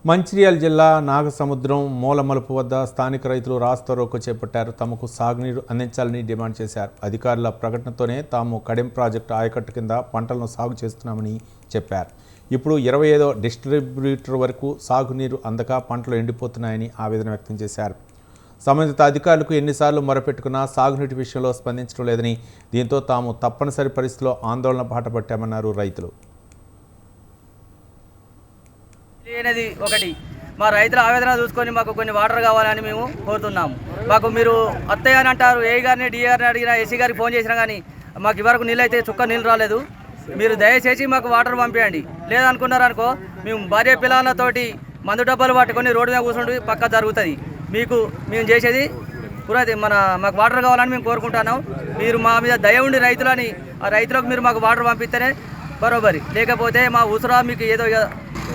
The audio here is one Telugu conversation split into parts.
మంచిర్యాల జిల్లా నాగసముద్రం మూలమలుపు వద్ద స్థానిక రైతులు రాస్తారోకో చేపట్టారు. తమకు సాగునీరు అందించాలని డిమాండ్ చేశారు. అధికారుల ప్రకటనతోనే తాము కడెం ప్రాజెక్టు ఆయకట్టు కింద పంటలను సాగు చేస్తున్నామని చెప్పారు. ఇప్పుడు 25వ డిస్ట్రిబ్యూటర్ వరకు సాగునీరు అందక పంటలు ఎండిపోతున్నాయని ఆవేదన వ్యక్తం చేశారు. సంబంధిత అధికారులకు ఎన్నిసార్లు మొరపెట్టుకున్నా సాగునీటి విషయంలో స్పందించడం లేదని, దీంతో తాము తప్పనిసరి పరిస్థితిలో ఆందోళన బాట పట్టామన్నారు రైతులు. అనేది ఒకటి, మా రైతుల ఆవేదన చూసుకొని మాకు కొన్ని వాటర్ కావాలని మేము కోరుతున్నాము. మాకు మీరు అత్తయ్య అని అంటారు, ఏ గారిని డిఏ గారిని అడిగినా, ఎస్సీ గారికి ఫోన్ చేసినా కానీ మాకు ఇవరకు నీళ్ళు అయితే చుక్క నీళ్ళు రాలేదు. మీరు దయచేసి మాకు వాటర్ పంపించండి. లేదనుకున్నారనుకో మేము భార్య పిల్లలతోటి మందు డబ్బాలు పట్టుకొని రోడ్డు మీద కూర్చుంటే పక్క జరుగుతుంది. మేము చేసేది మాకు వాటర్ కావాలని మేము కోరుకుంటున్నాం. మీరు మా మీద దయ ఉండి రైతులని, ఆ రైతులకు మీరు మాకు వాటర్ పంపిస్తేనే బరోబరి, లేకపోతే మా ఉసురా మీకు ఏదో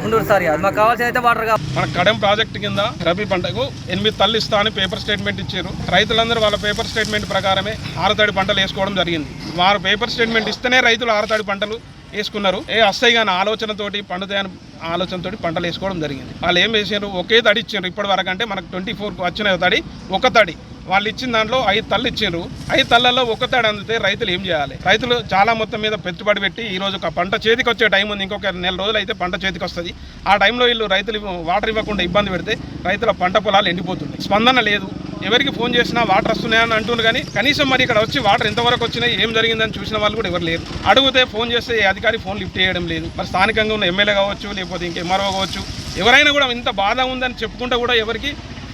ఉండరు సార్. మాకు కావాల్సిన అయితే వాటర్ కావాలి. మన కడెం ప్రాజెక్టు కింద రబీ పంటకు 8 తల్లు ఇస్తా అని పేపర్ స్టేట్మెంట్ ఇచ్చారు. రైతులందరూ వాళ్ళ పేపర్ స్టేట్మెంట్ ప్రకారమే ఆరుతడి పంటలు వేసుకోవడం జరిగింది. వారు పేపర్ స్టేట్మెంట్ ఇస్తేనే రైతులు ఆరుతడి పంటలు వేసుకున్నారు. అస్తాయి కానీ ఆలోచనతోటి పండుతాయని ఆలోచనతోటి పంటలు వేసుకోవడం జరిగింది. వాళ్ళు ఏం వేసారు, ఒకే తడి ఇచ్చారు. ఇప్పటి వరకు అంటే మనకు 24కు వచ్చిన తడి ఒక తడి, వాళ్ళు ఇచ్చిన దాంట్లో 5 తల్లు ఇచ్చారు. 5 తళ్ళల్లో ఒక తడి అందితే రైతులు ఏం చేయాలి? రైతులు చాలా మొత్తం మీద పెట్టుబడి పెట్టి ఈరోజు ఒక పంట చేతికి వచ్చే టైం ఉంది, ఇంకొక నెల రోజులు అయితే పంట చేతికి వస్తుంది. ఆ టైంలో వీళ్ళు రైతులు వాటర్ ఇవ్వకుండా ఇబ్బంది పెడితే రైతుల పంట పొలాలు ఎండిపోతున్నాయి. స్పందన లేదు. ఎవరికి ఫోన్ చేసినా వాటర్ వస్తున్నాయని అంటున్నారు, కానీ కనీసం మరి ఇక్కడ వచ్చి వాటర్ ఎంతవరకు వచ్చినాయి, ఏం జరిగిందని చూసిన వాళ్ళు కూడా ఎవరు లేరు. అడిగితే ఫోన్ చేస్తే ఏ అధికారి ఫోన్ లిఫ్ట్ చేయడం లేదు. మరి స్థానికంగా ఉన్న ఎమ్మెల్యే కావచ్చు, లేకపోతే ఇంక ఎంఆర్ఓ కావచ్చు, ఎవరైనా కూడా ఇంత బాధ ఉందని చెప్పుకుంటూ కూడా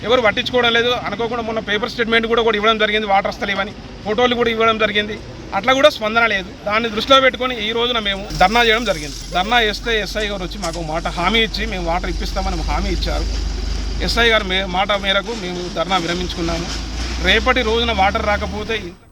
ఎవరు పట్టించుకోవడం లేదు. అనుకోకుండా మొన్న పేపర్ స్టేట్మెంట్ కూడా ఇవ్వడం జరిగింది, వాటర్ వస్తలేవని ఫోటోలు కూడా ఇవ్వడం జరిగింది. అట్లా కూడా స్పందన లేదు. దాన్ని దృష్టిలో పెట్టుకొని ఈ రోజున మేము ధర్నా చేయడం జరిగింది. ధర్నా చేస్తే ఎస్ఐ గారు వచ్చి మాకు మాట హామీ ఇచ్చి మేము వాటర్ ఇప్పిస్తామని హామీ ఇచ్చారు. ఎస్ఐ గారు మాట మేరకు మేము ధర్నా విరమించుకున్నాము. రేపటి రోజున వాటర్ రాకపోతే